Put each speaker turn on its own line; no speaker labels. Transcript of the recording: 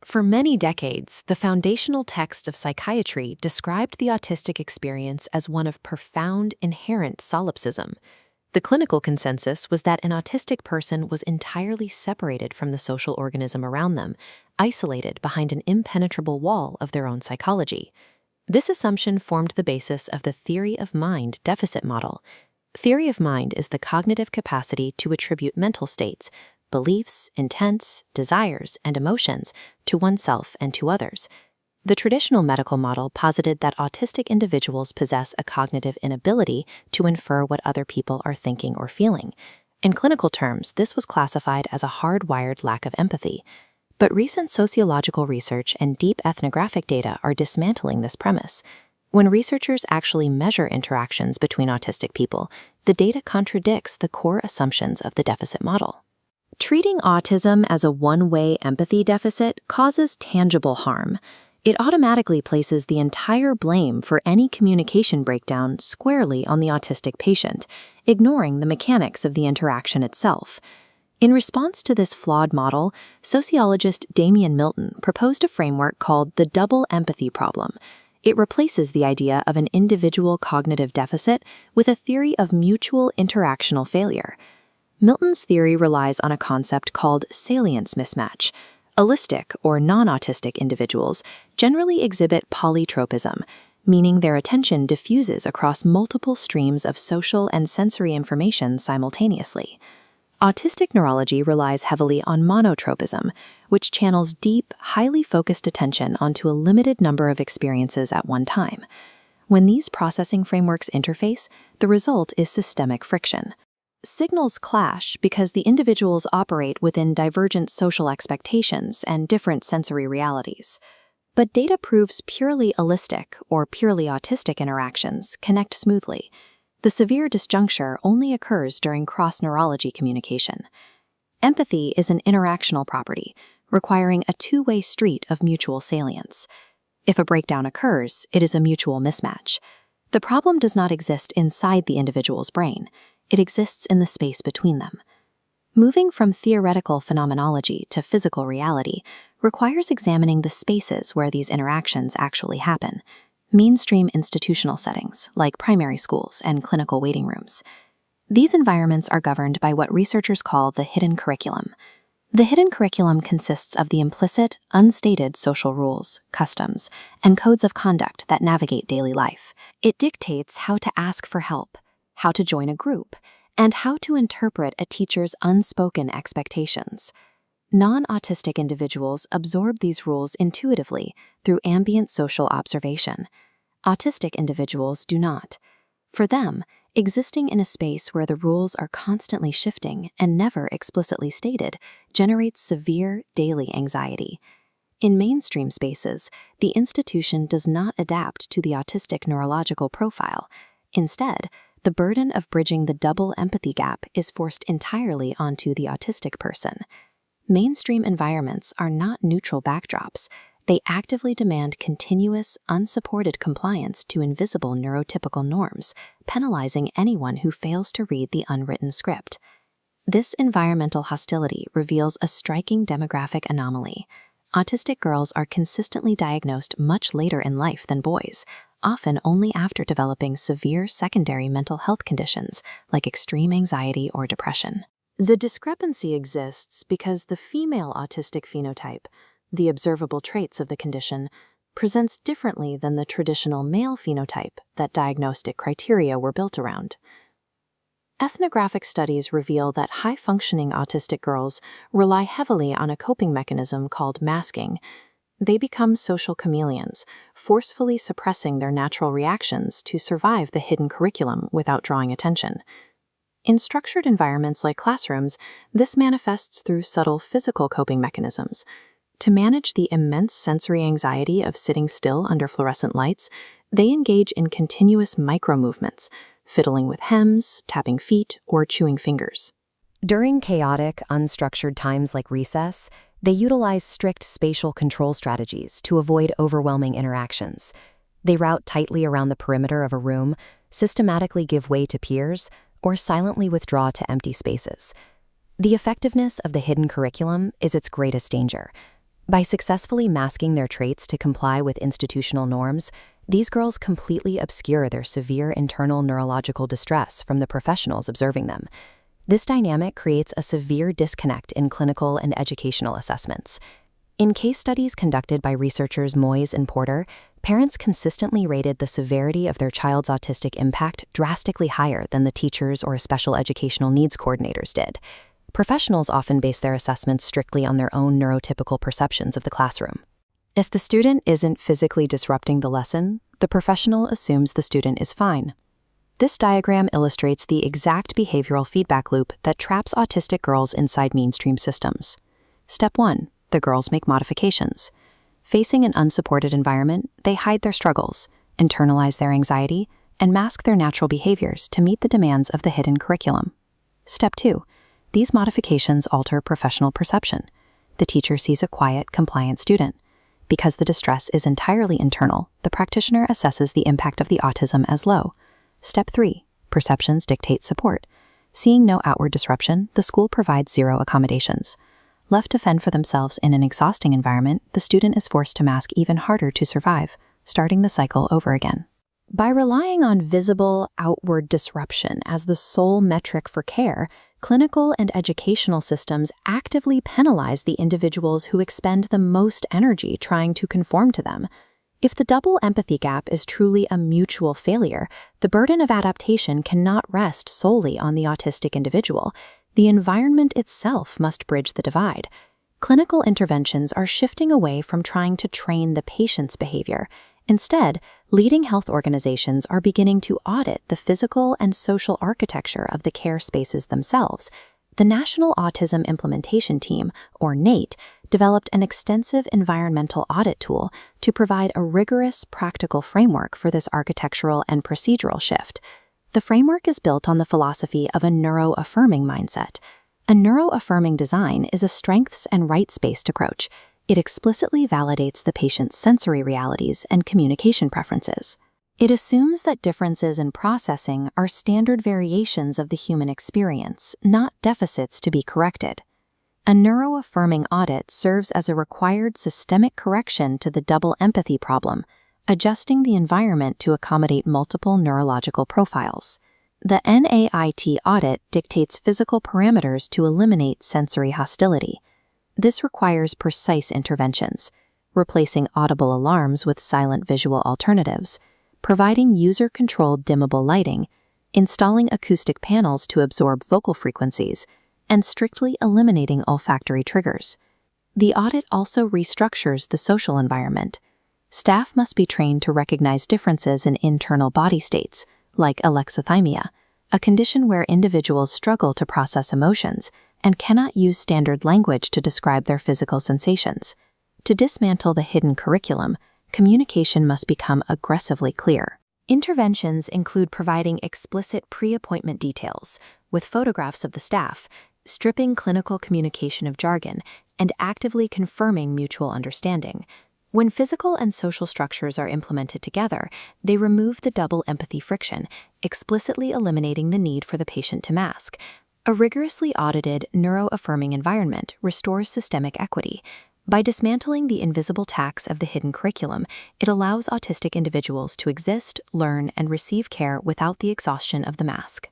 For many decades, the foundational text of psychiatry described the autistic experience as one of profound, inherent solipsism. The clinical consensus was that an autistic person was entirely separated from the social organism around them, isolated behind an impenetrable wall of their own psychology. This assumption formed the basis of the theory of mind deficit model. Theory of mind is the cognitive capacity to attribute mental states, beliefs, intents, desires, and emotions to oneself and to others. The traditional medical model posited that autistic individuals possess a cognitive inability to infer what other people are thinking or feeling. In clinical terms, this was classified as a hardwired lack of empathy. But recent sociological research and deep ethnographic data are dismantling this premise. When researchers actually measure interactions between autistic people, the data contradicts the core assumptions of the deficit model. Treating autism as a one-way empathy deficit causes tangible harm. It automatically places the entire blame for any communication breakdown squarely on the autistic patient, ignoring the mechanics of the interaction itself. In response to this flawed model, sociologist Damian Milton proposed a framework called the double empathy problem. It replaces the idea of an individual cognitive deficit with a theory of mutual interactional failure. Milton's theory relies on a concept called salience mismatch. Allistic or non-autistic individuals generally exhibit polytropism, meaning their attention diffuses across multiple streams of social and sensory information simultaneously. Autistic neurology relies heavily on monotropism, which channels deep, highly focused attention onto a limited number of experiences at one time. When these processing frameworks interface, the result is systemic friction. Signals clash because the individuals operate within divergent social expectations and different sensory realities. But data proves purely allistic or purely autistic interactions connect smoothly. The severe disjuncture only occurs during cross-neurology communication. Empathy is an interactional property, requiring a two-way street of mutual salience. If a breakdown occurs, it is a mutual mismatch. The problem does not exist inside the individual's brain. It exists in the space between them. Moving from theoretical phenomenology to physical reality requires examining the spaces where these interactions actually happen. Mainstream institutional settings, like primary schools and clinical waiting rooms. These environments are governed by what researchers call the hidden curriculum. The hidden curriculum consists of the implicit, unstated social rules, customs, and codes of conduct that navigate daily life. It dictates how to ask for help, how to join a group, and how to interpret a teacher's unspoken expectations. Non-autistic individuals absorb these rules intuitively through ambient social observation. Autistic individuals do not. For them, existing in a space where the rules are constantly shifting and never explicitly stated generates severe daily anxiety. In mainstream spaces, the institution does not adapt to the autistic neurological profile. Instead, the burden of bridging the double empathy gap is forced entirely onto the autistic person. Mainstream environments are not neutral backdrops. They actively demand continuous, unsupported compliance to invisible neurotypical norms, penalizing anyone who fails to read the unwritten script. This environmental hostility reveals a striking demographic anomaly. Autistic girls are consistently diagnosed much later in life than boys, often only after developing severe secondary mental health conditions like extreme anxiety or depression. The discrepancy exists because the female autistic phenotype, the observable traits of the condition, presents differently than the traditional male phenotype that diagnostic criteria were built around. Ethnographic studies reveal that high-functioning autistic girls rely heavily on a coping mechanism called masking. They become social chameleons, forcefully suppressing their natural reactions to survive the hidden curriculum without drawing attention. In structured environments like classrooms, this manifests through subtle physical coping mechanisms. To manage the immense sensory anxiety of sitting still under fluorescent lights, they engage in continuous micro-movements, fiddling with hems, tapping feet, or chewing fingers.
During chaotic, unstructured times like recess, they utilize strict spatial control strategies to avoid overwhelming interactions. They route tightly around the perimeter of a room, systematically give way to peers, or silently withdraw to empty spaces. The effectiveness of the hidden curriculum is its greatest danger. By successfully masking their traits to comply with institutional norms, these girls completely obscure their severe internal neurological distress from the professionals observing them. This dynamic creates a severe disconnect in clinical and educational assessments. In case studies conducted by researchers Moyes and Porter, parents consistently rated the severity of their child's autistic impact drastically higher than the teachers or special educational needs coordinators did. Professionals often base their assessments strictly on their own neurotypical perceptions of the classroom. If the student isn't physically disrupting the lesson, the professional assumes the student is fine. This diagram illustrates the exact behavioral feedback loop that traps autistic girls inside mainstream systems. Step 1. The girls make modifications. Facing an unsupported environment, they hide their struggles, internalize their anxiety, and mask their natural behaviors to meet the demands of the hidden curriculum. Step 2. These modifications alter professional perception. The teacher sees a quiet, compliant student. Because the distress is entirely internal, the practitioner assesses the impact of the autism as low. Step 3. Perceptions dictate support. Seeing no outward disruption, the school provides zero accommodations. Left to fend for themselves in an exhausting environment, the student is forced to mask even harder to survive, starting the cycle over again. By relying on visible, outward disruption as the sole metric for care, clinical and educational systems actively penalize the individuals who expend the most energy trying to conform to them. If the double empathy gap is truly a mutual failure, the burden of adaptation cannot rest solely on the autistic individual. The environment itself must bridge the divide. Clinical interventions are shifting away from trying to train the patient's behavior. Instead, leading health organizations are beginning to audit the physical and social architecture of the care spaces themselves. The National Autism Implementation Team, or NATE, developed an extensive environmental audit tool to provide a rigorous, practical framework for this architectural and procedural shift. The framework is built on the philosophy of a neuro-affirming mindset. A neuro-affirming design is a strengths and rights-based approach. It explicitly validates the patient's sensory realities and communication preferences. It assumes that differences in processing are standard variations of the human experience, not deficits to be corrected. A neuro-affirming audit serves as a required systemic correction to the double empathy problem, adjusting the environment to accommodate multiple neurological profiles. The NAIT audit dictates physical parameters to eliminate sensory hostility. This requires precise interventions, replacing audible alarms with silent visual alternatives, providing user-controlled dimmable lighting, installing acoustic panels to absorb vocal frequencies, and strictly eliminating olfactory triggers. The audit also restructures the social environment. Staff must be trained to recognize differences in internal body states, like alexithymia, a condition where individuals struggle to process emotions and cannot use standard language to describe their physical sensations. To dismantle the hidden curriculum, communication must become aggressively clear. Interventions include providing explicit pre-appointment details, with photographs of the staff, stripping clinical communication of jargon, and actively confirming mutual understanding. When physical and social structures are implemented together, they remove the double empathy friction, explicitly eliminating the need for the patient to mask. A rigorously audited, neuro-affirming environment restores systemic equity. By dismantling the invisible tax of the hidden curriculum, it allows autistic individuals to exist, learn, and receive care without the exhaustion of the mask.